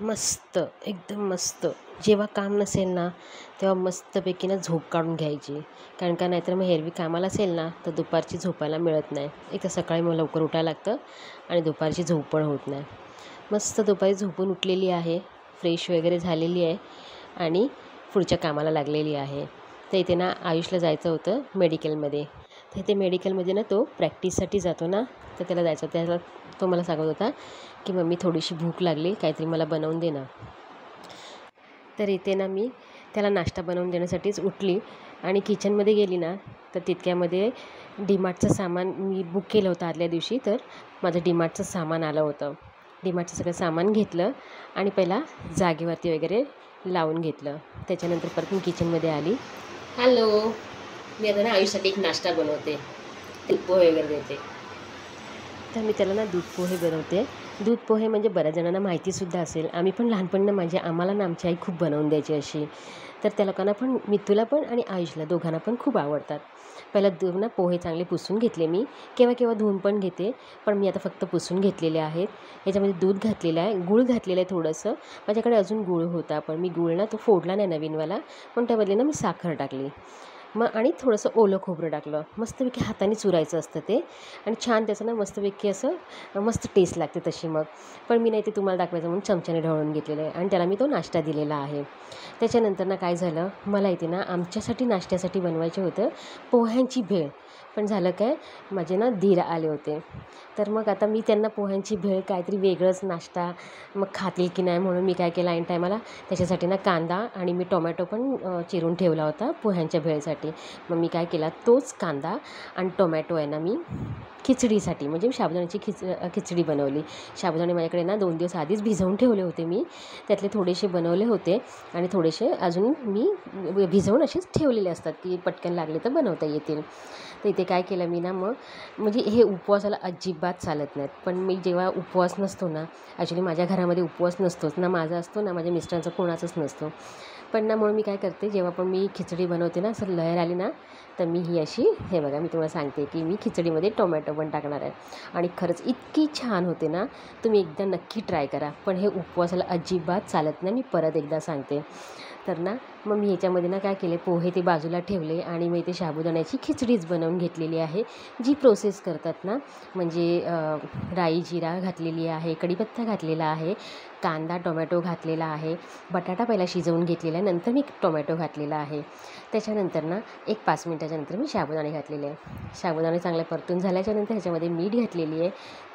मस्त, एकदम मस्त. जेव्हा काम नसेल ना, तेव्हा मस्तपैकी ना झोप काढून घ्यायची. कारण का नाहीतर मग एरवी कामाला असेल ना, तर दुपारची झोपायला मिळत नाही. एक तर सकाळी मग लवकर उठायला लागतं आणि दुपारची झोप पण होत नाही. मस्त दुपारी झोपून उठलेली आहे, फ्रेश वगैरे झालेली आहे आणि पुढच्या कामाला लागलेली आहे. तर इथे ना आयुषला जायचं होतं मेडिकलमध्ये. तर इथे मेडिकलमध्ये ना तो प्रॅक्टिससाठी जातो ना, तर त्याला जायचं. त्याला तो मला सांगत होता की मम्मी थोडीशी भूक लागली, काहीतरी मला बनवून दे ना. तर इथे ना मी त्याला नाश्ता बनवून देण्यासाठीच उठली आणि किचनमध्ये गेली ना, तर तितक्यामध्ये डीमार्टचं सामान मी बुक केलं होतं आदल्या दिवशी. तर माझं डीमार्टचं सामान आलं होतं. डीमार्टचं सगळं सामान घेतलं आणि पहिला जागेवरती वगैरे लावून घेतलं. त्याच्यानंतर परत मी किचनमध्ये आली. हॅलो, मी आता ना आयुषसाठी एक नाश्ता बनवते, पोहे वगैरे देते. तर मी त्याला ना दूध पोहे बनवते. दूध पोहे म्हणजे बऱ्याच जणांना माहितीसुद्धा असेल. आम्ही पण लहानपणी आम्हाला ना आमची आई खूप बनवून द्यायची अशी. तर त्या लोकांना पण, मितूला पण आणि आयुषला दोघांना पण खूप आवडतात. पहिला ना पोहे चांगले पुसून घेतले मी. केव्हा केव्हा धुवून पण घेते, पण मी आता फक्त पुसून घेतलेले आहेत. याच्यामध्ये दूध घातलेलं आहे, गूळ घातलेलं आहे थोडंसं. माझ्याकडे अजून गूळ होता, पण मी गूळ ना तो फोडला नाही नवीनवाला, पण त्याबदली ना मी साखर टाकली. मग आणि थोडंसं ओलं खोबरं टाकलं. मस्तपैकी हाताने चुरायचं असतं ते आणि छान त्याचं ना मस्तपैकी असं मस्त टेस्ट लागते तशी मग. पण मी नाही ते तुम्हाला दाखवायचं म्हणून चमच्याने ढवळून घेतलेलं आहे आणि त्याला मी तो नाश्ता दिलेला आहे. त्याच्यानंतर ना काय झालं, मला इथे ना आमच्यासाठी नाश्त्यासाठी बनवायचं होतं पोह्यांची भेळ. पण झालं काय, माझे ना दीर आले होते. तर मग आता मी त्यांना पोह्यांची भेळ काहीतरी वेगळंच नाश्ता मग खातील की नाही म्हणून मी काय केलं ऐन टायमाला, त्याच्यासाठी ना कांदा आणि मी टोमॅटो पण चिरून ठेवला होता पोह्यांच्या भेळसाठी. मग मी काय केला, तोच कांदा आणि टोमॅटो आहे ना मी खिचडीसाठी म्हणजे साबुदाण्याची खिचडी बनवली. साबुदाणे माझ्याकडे ना 2 दिवस आधीच भिजवून ठेवले होते मी. त्यातले थोडेसे बनवले होते आणि थोडेसे अजून मी भिजवून असेच ठेवलेले असतात की पटकन लागले तर बनवता येतील. तर इथे काय केलं मी ना, मग म्हणजे हे उपवासाला अजिबात चालत नाहीत. पण मी जेव्हा उपवास नसतो ना, ॲक्च्युली माझ्या घरामध्ये उपवास नसतोच ना, माझा असतो ना माझ्या मिस्टरांचा कोणाचाच नसतो. पण ना म्हणून मी काय करते, जेव्हा पण मी खिचडी बनवते ना, असं लहर आली ना, तर मी ही अशी, हे बघा मी तुम्हाला सांगते की मी खिचडीमध्ये टोमॅटो पण टाकणार आहे आणि खरंच इतकी छान होते ना, तुम्ही एकदा नक्की ट्राय करा. पण हे उपवासाला अजिबात चालत नाही, मी परत एकदा सांगते. तर ना मग मी ह्याच्यामध्ये ना काय केले, पोहे ते बाजूला ठेवले आणि मी इथे साबुदाण्याची खिचडीच बनवून घेतलेली आहे. जी प्रोसेस करतात ना, म्हणजे राई जिरा घातलेली आहे, कढीपत्ता घातलेला आहे, कांदा टोमॅटो घातलेला आहे, बटाटा पहिला शिजवून घेतलेला आहे, नंतर मी टोमॅटो घातलेला आहे. त्याच्यानंतर ना एक 5 मिनटाच्या नंतर मी साबुदाणे घातलेले आहे. साबुदाणे चांगले परतून झाल्याच्यानंतर ह्याच्यामध्ये मीठ घातलेली आहे.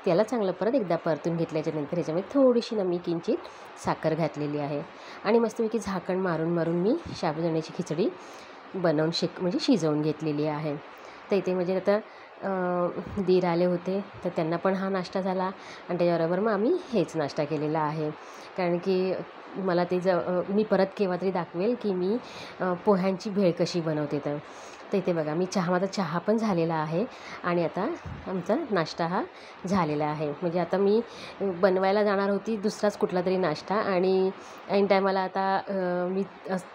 त्याला चांगलं परत एकदा परतून घेतल्याच्यानंतर ह्याच्यामध्ये थोडीशी ना मी किंचित साखर घातलेली आहे आणि मस्तपैकी झाकण मारून मारून मी साबुदाण्याची खिचडी बनवून म्हणजे शिजवून घेतलेली आहे. तर इथे म्हणजे आता दीर आले होते, तर त्यांना पण हा नाश्ता झाला आणि त्याच्याबरोबर मग आम्ही हेच नाश्ता केलेला आहे. कारण की मला ते मी परत केव्हा तरी दाखवेल की मी पोह्यांची भेळ कशी बनवते. तर इथे बघा मी माझा चहा पण झालेला आहे आणि आता आमचा नाश्ता हा झालेला आहे. म्हणजे आता मी बनवायला जाणार होती दुसराच कुठला तरी नाश्ता आणि ऐन टायमाला आता मी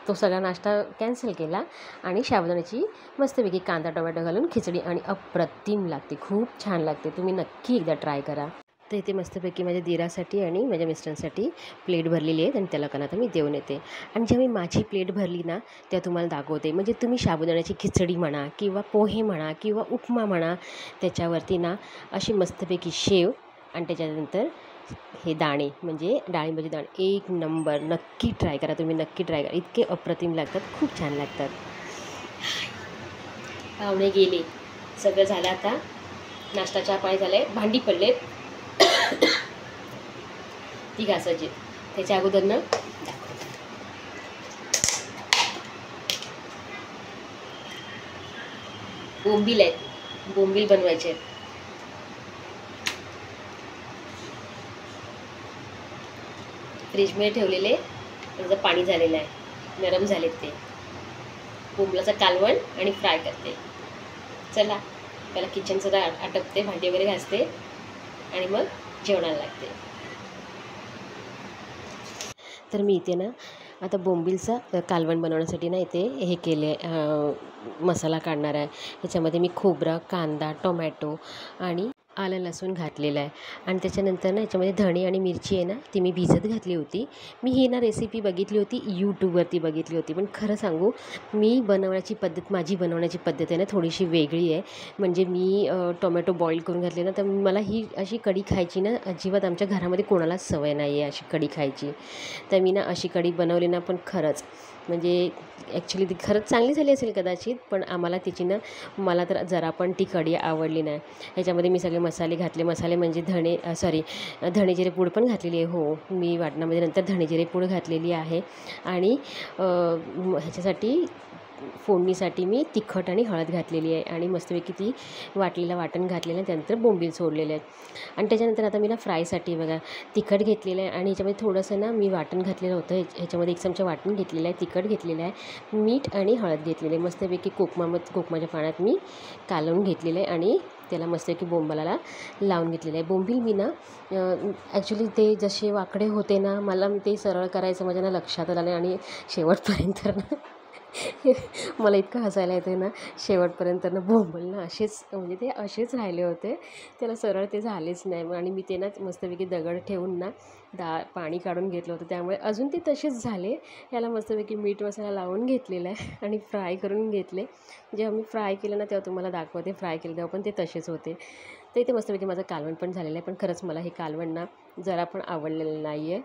तो सगळा नाश्ता कॅन्सल केला आणि साबुदाण्याची मस्तपैकी कांदा टोमॅटो घालून खिचडी आणि अप्रतिम लागते, खूप छान लागते. तुम्ही नक्की एकदा ट्राय करा. तर इथे मस्तपैकी माझ्या दिरासाठी आणि माझ्या मिस्टरांसाठी प्लेट भरलेली आहे आणि त्या लोकांना आता मी देऊन येते. आणि जेव्हा मी माझी प्लेट भरली ना, तेव्हा तुम्हाला दाखवते. म्हणजे तुम्ही साबुदाण्याची खिचडी म्हणा किंवा पोहे म्हणा किंवा उपमा म्हणा, त्याच्यावरती ना अशी मस्तपैकी शेव आणि त्याच्यानंतर हे दाणे म्हणजे डाळिंबाचे दाणे, एक नंबर. नक्की ट्राय करा, तुम्ही नक्की ट्राय करा. इतके अप्रतिम लागतात, खूप छान लागतात. पाहुणे गेले, सगळं झालं. आता नाश्ता चहा पाणी झालं आहे, भांडी पडलेत ती घासायची. त्याच्या अगोदर ना बोंबील आहेत, बोंबील बनवायचे आहेत. फ्रीजमध्ये ठेवलेले, त्याचं पाणी झालेलं आहे, नरम झालेत ते. बोंबलाचं कालवण आणि फ्राय करते. चला पहिला किचनचं आटपते, भांडी वगैरे घासते आणि मग जेवणाला लागते. तर मी इथे ना आता बोंबीलचा कालवण बनवण्यासाठी ना इथे हे केले, मसाला काढणार आहे. ह्याच्यामध्ये मी खोबरं, कांदा, टोमॅटो आणि आलं लसूण घातलेलं आहे आणि त्याच्यानंतर ना याच्यामध्ये धणे आणि मिरची आहे ना ती मी भिजत घातली होती. मी ही ना रेसिपी बघितली होती यूट्यूबवरती बघितली होती. पण खरं सांगू मी बनवण्याची पद्धत माझी बनवण्याची पद्धत आहे ना थोडीशी वेगळी आहे. म्हणजे मी टोमॅटो बॉईल करून घातले ना तर मला ही अशी कढी खायची ना अजिबात आमच्या घरामध्ये कोणालाच सवय नाही आहे अशी कढी खायची. तर मी ना अशी कढी बनवली ना पण खरंच म्हणजे ॲक्च्युली ती खरंच चांगली झाली असेल कदाचित पण आम्हाला तिची ना मला तर जरा पण ती कढी आवडली नाही. ह्याच्यामध्ये मी सगळे मसाले घातले. मसाले म्हणजे धणे जिरे पूड पण घातलेली आहे. हो मी वाटणामध्ये नंतर धणे जिरे पूड घातलेली आहे आणि ह्याच्यासाठी फोडणीसाठी मी तिखट आणि हळद घातलेली आहे आणि मस्तपैकी ती वाटण घातलेलं आहे. त्यानंतर बोंबील सोडलेले आहेत आणि त्याच्यानंतर आता मी ना फ्रायसाठी बघा तिखट घेतलेलं आहे आणि ह्याच्यामध्ये थोडंसं ना मी वाटण घातलेलं होतं. ह्याच्यामध्ये 1 चमचा वाटण घेतलेलं आहे, तिखट घेतलेलं आहे, मीठ आणि हळद घेतलेले आहे. मस्तपैकी कोकमाच्या पाण्यात मी कालवून घेतलेलं आहे आणि त्याला मस्तपैकी बोंबाला लावून घेतलेलं आहे. बोंबील मी ना ॲक्च्युली ते जसे वाकडे होते ना मला ते सरळ करायचं माझ्या ना लक्षात आलं नाही आणि शेवटपर्यंत ना मला इतकं हसायला येतं ना शेवटपर्यंत ना बोंबील ना असेच म्हणजे ते असेच राहिले होते. त्याला सरळ ते झालेच नाही आणि मी ते ना मस्तपैकी दगड ठेवून ना पाणी काढून घेतलं होतं त्यामुळे अजून ते तसेच झाले. याला मस्तपैकी मीठ मसाला लावून घेतलेला आहे आणि फ्राय करून घेतले. जेव्हा मी फ्राय केलं ना तेव्हा तुम्हाला दाखवते फ्राय केलं तेव्हा पण ते तसेच होते. तर इथे मस्तपैकी माझं कालवण पण झालेलं आहे. पण खरंच मला हे कालवण ना जरा पण आवडलेलं नाही आहे.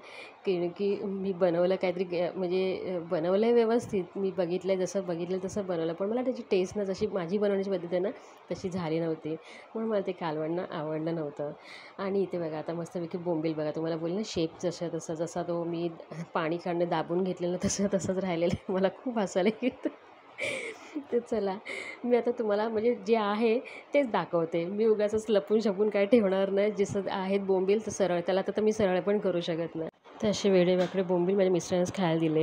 की मी बनवलं काहीतरी म्हणजे बनवलं आहे व्यवस्थित मी जसं बघितलं तसं बनवलं पण मला त्याची टेस्ट ना जशी माझी बनवण्याची पद्धत आहे ना तशी झाली नव्हती. म्हणून मला ते कालवण ना आवडलं नव्हतं. आणि इथे बघा आता मस्तपैकी बोंबील बघा तुम्हाला बोलले ना शेप जसा तो मी पाणी काढणं दाबून घेतलेलं तसंच राहिलेलं आहे. मला खूप हसायला येतं. तर चला मी आता तुम्हाला म्हणजे जे आहे तेच दाखवते. मी उगाचच लपून छपून काय ठेवणार नाही. जसं आहेत बोंबील तर सरळ त्याला तर मी सरळ पण करू शकत नाही. तर असे वेडेवाकडे बोंबील माझ्या मिस्टरांनीच खायला दिले.